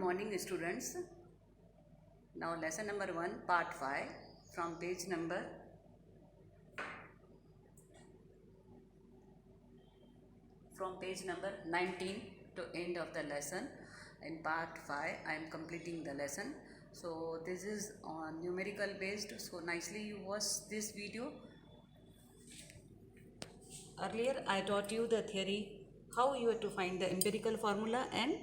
morning students. Now lesson number 1 part 5 from page number 19 to end of the lesson. In part 5 I am completing the lesson. So this is on numerical based, so nicely you watch this video. Earlier I taught you the theory how you have to find the empirical formula and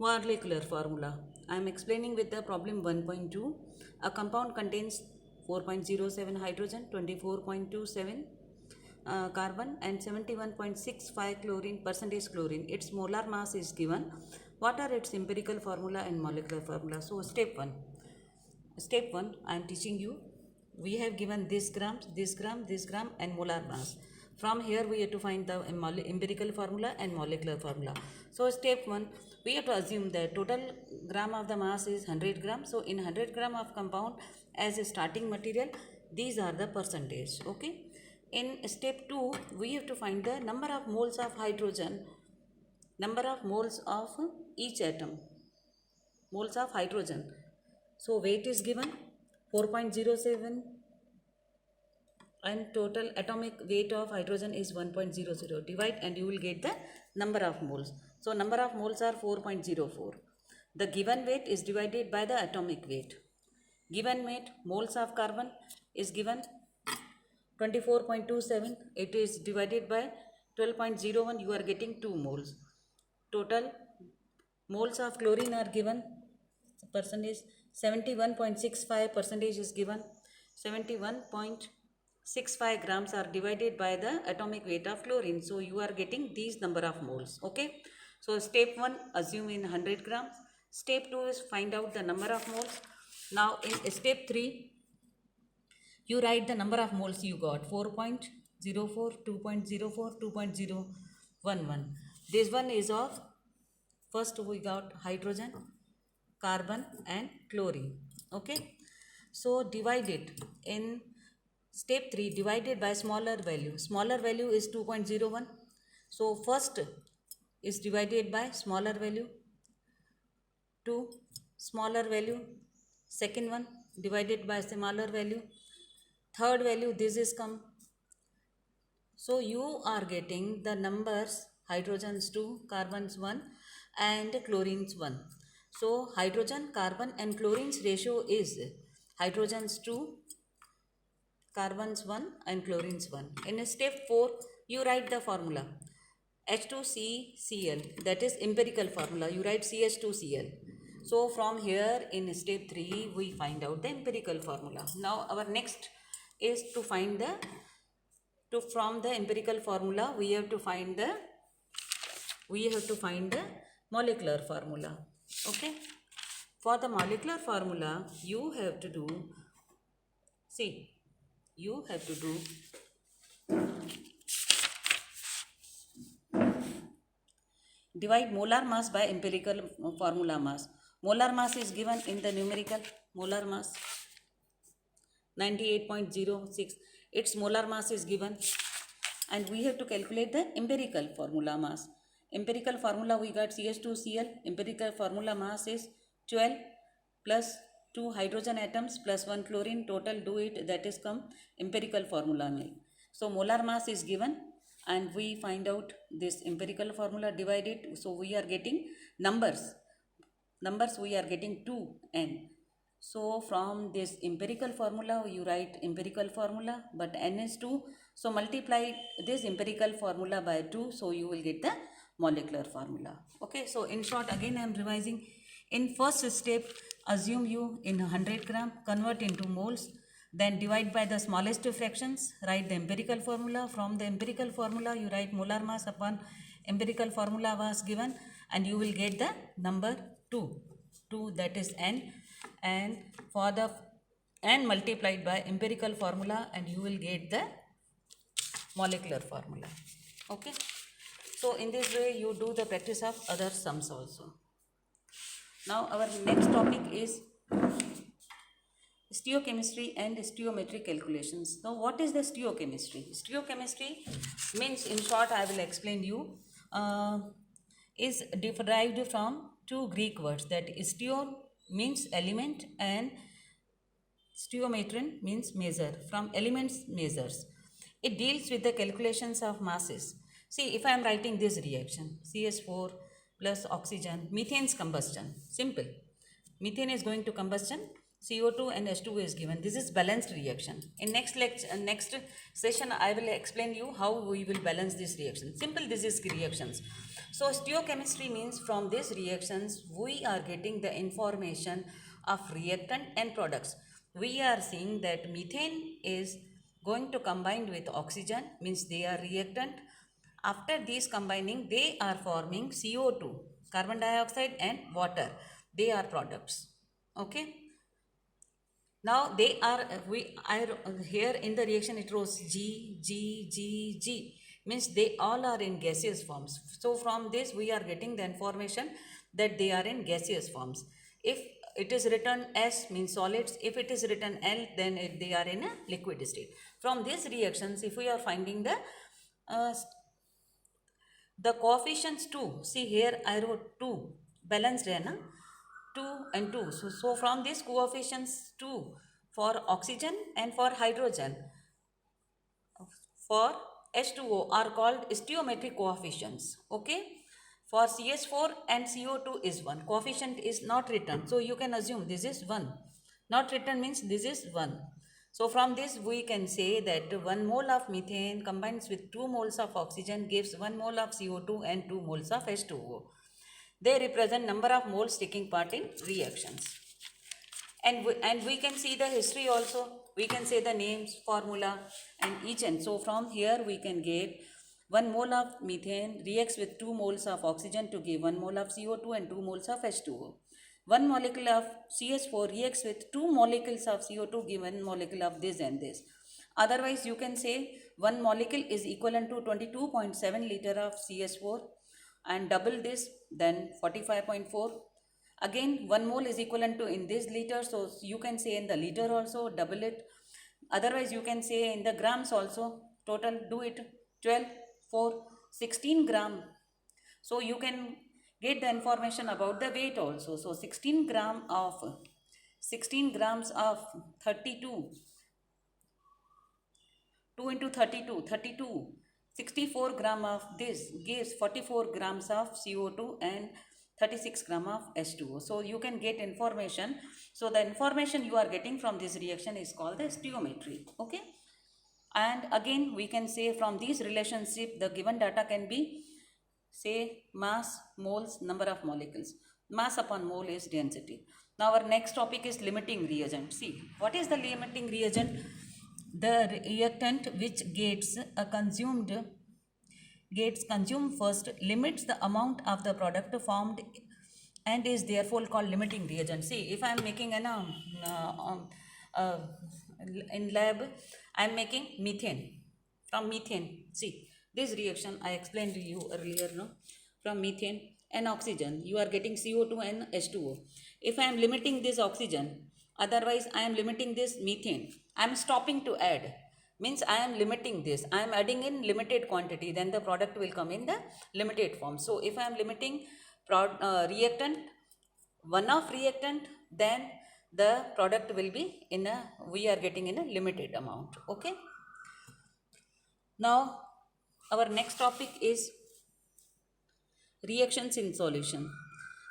molecular formula. I am explaining with the problem 1.2. A compound contains 4.07 hydrogen, 24.27 carbon and 71.65 chlorine percentage chlorine. Its molar mass is given. What are its empirical formula and molecular formula? So step 1 I am teaching you. We have given this gram and molar mass. From here we have to find the empirical formula and molecular formula. So step 1, we have to assume that total gram of the mass is 100 grams. So in 100 gram of compound as a starting material, these are the percentage. Okay. In step 2, we have to find the number of moles of hydrogen, number of moles of each atom, moles of hydrogen. So weight is given 4.07 and total atomic weight of hydrogen is 1.00. Divide and you will get the number of moles. So number of moles are 4.04. The given weight is divided by the atomic weight. Given weight, moles of carbon is given 24.27. It is divided by 12.01. You are getting 2 moles. Total moles of chlorine are given. Percentage 71.65 percentage is given. 71.65 grams are divided by the atomic weight of chlorine. So you are getting these number of moles. Okay. So step 1, assume in 100 grams. Step 2 is find out the number of moles. Now in step 3, you write the number of moles you got. 4.04, 2.04, 2.011. This one is of, first we got hydrogen, carbon and chlorine. Okay. So divide it in step 3, divided by smaller value. Smaller value is 2.01. So first is divided by smaller value, 2 smaller value. Second one divided by smaller value. Third value, this is come. So you are getting the numbers hydrogens 2, carbons 1 and chlorines 1. So hydrogen, carbon and chlorines ratio is hydrogens 2, carbons 1 and chlorines 1. In step 4, you write the formula H2CCl, that is empirical formula. You write CH2Cl. So from here in step 3, we find out the empirical formula. Now our next is to find the, from the empirical formula, we have to find the molecular formula. Okay. For the molecular formula, you have to do, divide molar mass by empirical formula mass. Molar mass is given in the numerical. Molar mass 98.06. Its molar mass is given, and we have to calculate the empirical formula mass. Empirical formula we got CH2Cl. Empirical formula mass is 12 plus 2 hydrogen atoms plus 1 chlorine. Total do it, that is come empirical formula में. So molar mass is given and we find out this empirical formula, divide it. So we are getting numbers we are getting 2n. So from this empirical formula, you write empirical formula, but n is 2. So multiply this empirical formula by 2. So you will get the molecular formula. Okay. So in short, again I am revising. In first step, assume you in 100 gram, convert into moles, then divide by the smallest fractions, write the empirical formula. From the empirical formula, you write molar mass upon empirical formula was given, and you will get the number 2, that is n, and for the n multiplied by empirical formula, and you will get the molecular formula. Okay. So in this way you do the practice of other sums also. Now our next topic is stereochemistry and stereometric calculations. Now what is the stereochemistry? Stereochemistry means, in short I will explain you, is derived from two Greek words, that istio means element and stoichiometry means measure, from elements measures. It deals with the calculations of masses. See, if I am writing this reaction, CS4 plus oxygen, methane's combustion, simple. Methane is going to combustion, CO2 and H2O is given. This is balanced reaction. In next lecture, next session, I will explain you how we will balance this reaction. Simple, this is reactions. So stoichiochemistry means from these reactions, we are getting the information of reactant and products. We are seeing that methane is going to combine with oxygen, means they are reactant. After these combining, they are forming CO2, carbon dioxide and water. They are products. Okay. Now they are, here in the reaction it was G, means they all are in gaseous forms. So from this we are getting the information that they are in gaseous forms. If it is written S means solids, if it is written L, then they are in a liquid state. From these reactions, if we are finding the coefficients 2, see here I wrote 2, balanced hai na, 2 and 2. So from these coefficients 2 for oxygen and for hydrogen, for H2O are called stoichiometric coefficients. Okay. For CS4 and CO2 is 1. Coefficient is not written. So you can assume this is 1. Not written means this is 1. So from this we can say that 1 mole of methane combines with 2 moles of oxygen gives 1 mole of CO2 and 2 moles of H2O. They represent number of moles taking part in reactions. And we can see the history also. We can say the names, formula and each and. So from here we can get 1 mole of methane reacts with 2 moles of oxygen to give 1 mole of CO2 and 2 moles of H2O. 1 molecule of CS4 reacts with 2 molecules of CO2 give 1 molecule of this and this. Otherwise you can say 1 molecule is equivalent to 22.7 liter of CS4 and double this, then 45.4. Again 1 mole is equivalent to in this liter, so you can say in the liter also, double it. Otherwise you can say in the grams also, total do it, 12, 4, 16 gram. So you can get the information about the weight also. So 16 grams of 32, 2 into 32, 64 gram of this gives 44 grams of CO2 and 36 gram of H2O. So you can get information. So the information you are getting from this reaction is called the stoichiometry. Okay. And again we can say from these relationship the given data can be, say, mass, moles, number of molecules. Mass upon mole is density. Now our next topic is limiting reagent. See, what is the limiting reagent? The reactant which gets consumed first limits the amount of the product formed and is therefore called limiting reagent. See, if I am making in lab, I am making methane. From methane, see, this reaction I explained to you earlier, no? From methane and oxygen, you are getting CO2 and H2O. If I am limiting this oxygen, otherwise I am limiting this methane, I am stopping to add. Means I am limiting this, I am adding in limited quantity, then the product will come in the limited form. So if I am limiting reactant, one of reactant, then the product will be we are getting in a limited amount. Okay. Now our next topic is reactions in solution.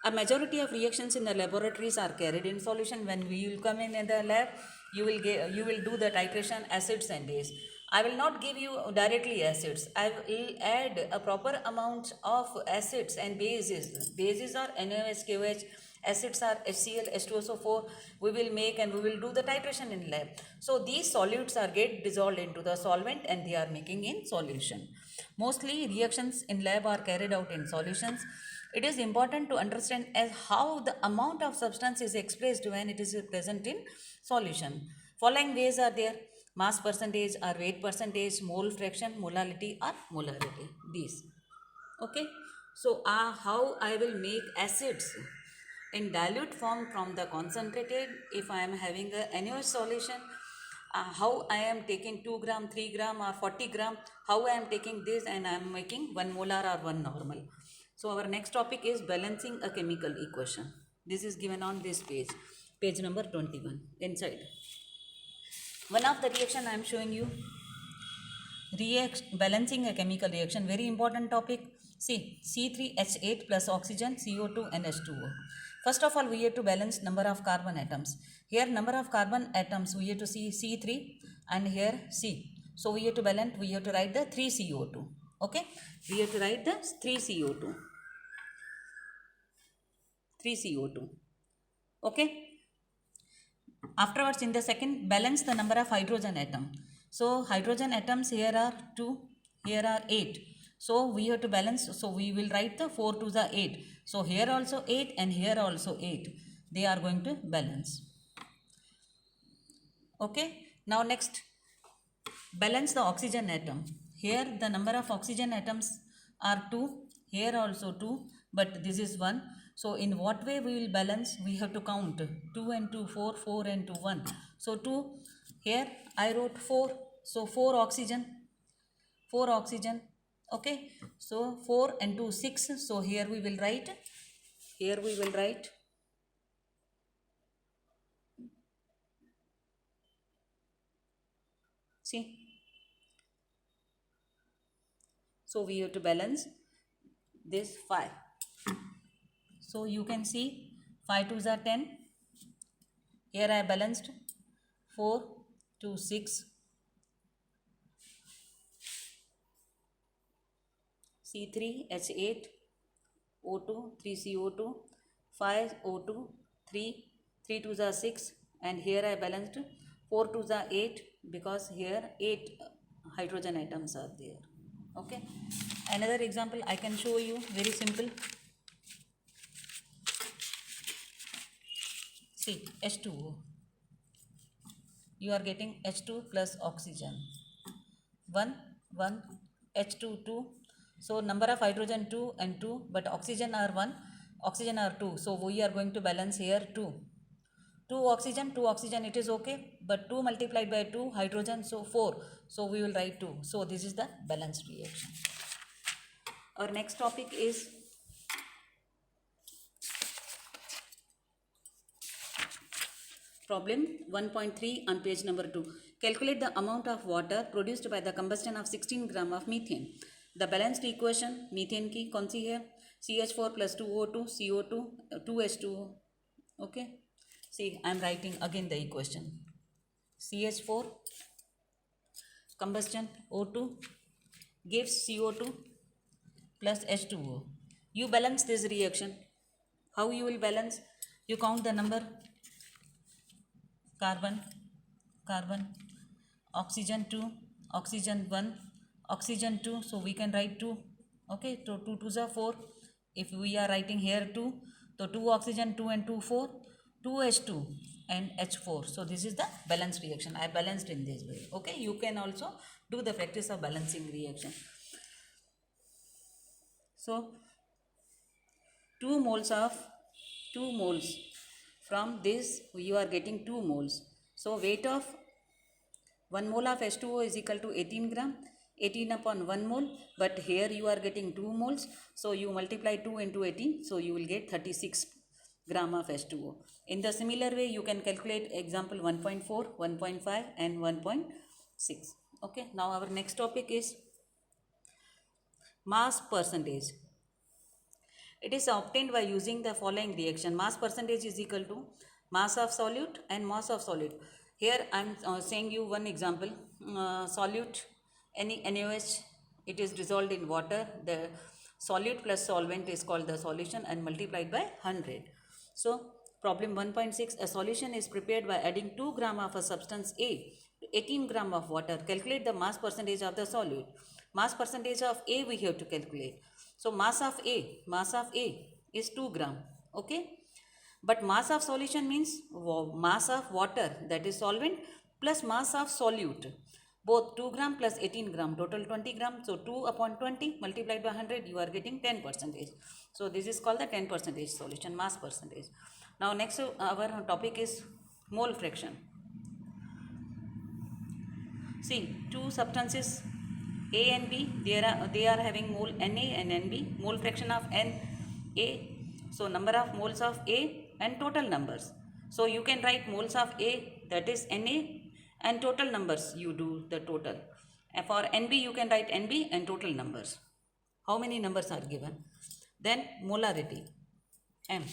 A majority of reactions in the laboratories are carried in solution. When we will come in the lab, you will do the titration acids and base. I will not give you directly acids. I will add a proper amount of acids and bases. Bases are NaOH, KOH, acids are HCl, H2SO4. We will make and we will do the titration in lab. So these solutes are get dissolved into the solvent and they are making in solution. Mostly reactions in lab are carried out in solutions. It is important to understand as how the amount of substance is expressed when it is present in solution. Following ways are there: mass percentage or weight percentage, mole fraction, molality or molarity. These. Okay. So how I will make acids in dilute form from the concentrated, if I am having a NaOH solution, how I am taking 2 gram, 3 gram or 40 gram, how I am taking this and I am making 1 molar or 1 normal. So our next topic is balancing a chemical equation. This is given on this page, page number 21 inside. One of the reaction I am showing you, balancing a chemical reaction, very important topic. See, C3H8 plus oxygen, CO2 and H2O. First of all, we have to balance number of carbon atoms. Here number of carbon atoms we have to see C3 and here C. So we have to balance, we have to write the 3 CO2. Okay, we have to write the 3 CO2. 3 CO2. Okay. Afterwards, in the second, balance the number of hydrogen atom. So hydrogen atoms here are 2, here are 8. So we have to balance. So we will write the 4 to the 8. So here also 8 and here also 8. They are going to balance. Okay. Now next, balance the oxygen atom. Here the number of oxygen atoms are 2. Here also 2. But this is 1. So in what way we will balance? We have to count 2 and 2, 4, 4 and 2, 1. So 2, here I wrote 4. So 4 oxygen. Okay. So 4 and 2, 6. So here we will write. See. So we have to balance this 5. So you can see 5 2s are 10. Here I balanced 4 2 6. C3H8 O2 3CO2 5 O2 3 3 2s are 6 and here I balanced 4 2s are 8 because here 8 hydrogen atoms are there. Okay. Another example I can show you, very simple. See, H2O. You are getting H2 plus oxygen. 1, 1, H2, 2. So, number of hydrogen 2 and 2, but oxygen are 1, oxygen are 2. So, we are going to balance here 2. 2 oxygen, it is okay, but 2 multiplied by 2 hydrogen, so 4. So, we will write 2. So, this is the balanced reaction. Our next topic is problem 1.3 on page number 2. Calculate the amount of water produced by the combustion of 16 gram of methane. The balanced equation, methane की कौन सी है? CH4 plus 2O2, CO2, 2H2O. Okay. See, I am writing again the equation. CH4 combustion O2 gives CO2 plus H2O. You balance this reaction. How you will balance? You count the number. Carbon, oxygen 2, oxygen 1, oxygen 2, so we can write 2. Okay, so 2 2s are 4. If we are writing here 2, so 2 oxygen, 2 and 2, 4, 2H2 and H4. So this is the balanced reaction. I balanced in this way. Okay, you can also do the practice of balancing reaction. So 2 moles from this you are getting 2 moles. So weight of 1 mole of H2O is equal to 18 gram. 18 upon 1 mole, but here you are getting 2 moles. So you multiply 2 into 18. So you will get 36 gram of H2O. In the similar way, you can calculate example 1.4, 1.5 and 1.6. Okay. Now our next topic is mass percentage. It is obtained by using the following reaction. Mass percentage is equal to mass of solute and mass of solid. Here I am saying you one example. Solute, any NaOH, it is dissolved in water. The solute plus solvent is called the solution and multiplied by 100. So problem 1.6, a solution is prepared by adding 2 gram of a substance A to 18 gram of water. Calculate the mass percentage of the solute. Mass percentage of A we have to calculate. So mass of A is 2 gram. Okay. But mass of solution means mass of water, that is solvent, plus mass of solute. Both 2 gram plus 18 gram, total 20 gram. So 2 upon 20 multiplied by 100, you are getting 10%. So this is called the 10% solution, mass percentage. Now next our topic is mole fraction. See, two substances A and B, they are having mole Na and Nb, mole fraction of Na. So number of moles of A and total numbers. So you can write moles of A, that is Na, and total numbers you do the total. And for Nb you can write Nb and total numbers. How many numbers are given? Then molarity M.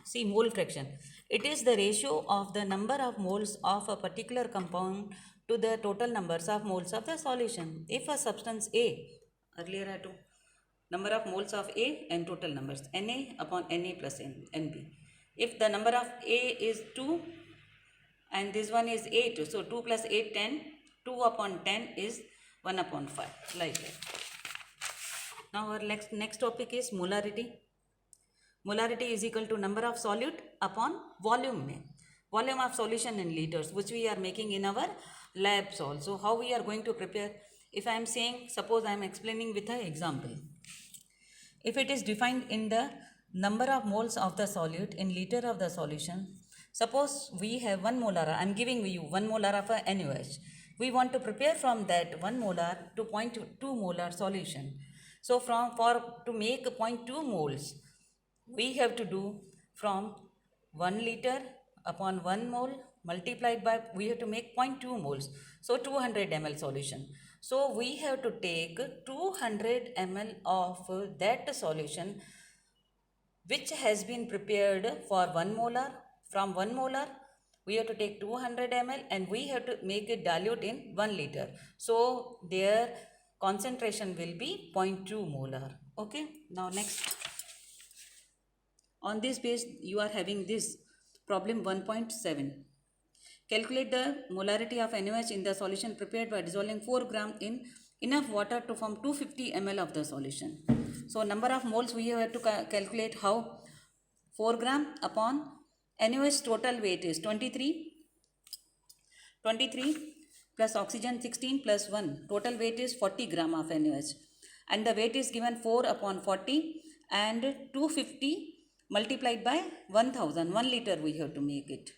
See, mole fraction. It is the ratio of the number of moles of a particular compound to the total numbers of moles of the solution. If a substance A, earlier I told number of moles of A and total numbers, Na upon Na plus Nb. If the number of A is 2 and this one is 8, so 2 plus 8, 10, 2 upon 10 is 1 upon 5, like that. Now our next topic is molarity. Molarity is equal to number of solute upon volume में. Volume of solution in liters, which we are making in our labs also. How we are going to prepare? If I am saying, suppose I am explaining with an example. If it is defined in the number of moles of the solute in liter of the solution, suppose we have 1 molar, I am giving you 1 molar of a NaOH. We want to prepare from that 1 molar to 0.2 molar solution. So to make 0.2 moles, we have to do from 1 liter upon 1 mole multiplied by, we have to make 0.2 moles. So 200 ml solution. So we have to take 200 ml of that solution which has been prepared for 1 molar. From 1 molar we have to take 200 ml and we have to make it dilute in 1 liter. So their concentration will be 0.2 molar. Okay, now next. On this base, you are having this problem 1.7. Calculate the molarity of NaOH in the solution prepared by dissolving 4 gram in enough water to form 250 ml of the solution. So number of moles we have to calculate how? 4 gram upon NaOH total weight is 23 plus oxygen 16 plus 1. Total weight is 40 gram of NaOH. And the weight is given 4 upon 40 and 250 multiplied by 1000, 1 liter we have to make it.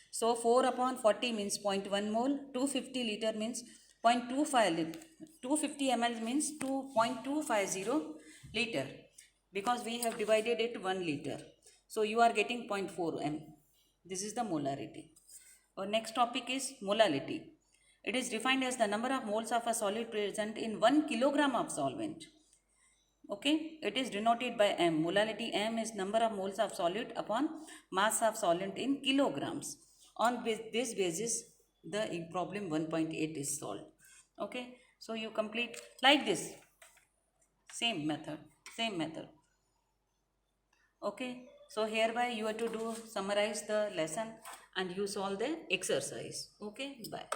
So 4 upon 40 means 0.1 mole, 250 liter means 0.25 liter, 250 ml means 2.250 liter, because we have divided it 1 liter. So you are getting 0.4 m. This is the molarity. Our next topic is molality. It is defined as the number of moles of a solid present in 1 kilogram of solvent. Okay, it is denoted by M. Molality M is number of moles of solute upon mass of solvent in kilograms. On this basis, the problem 1.8 is solved. Okay, so you complete like this. Same method. Okay, so hereby you have to summarize the lesson and you solve the exercise. Okay, bye.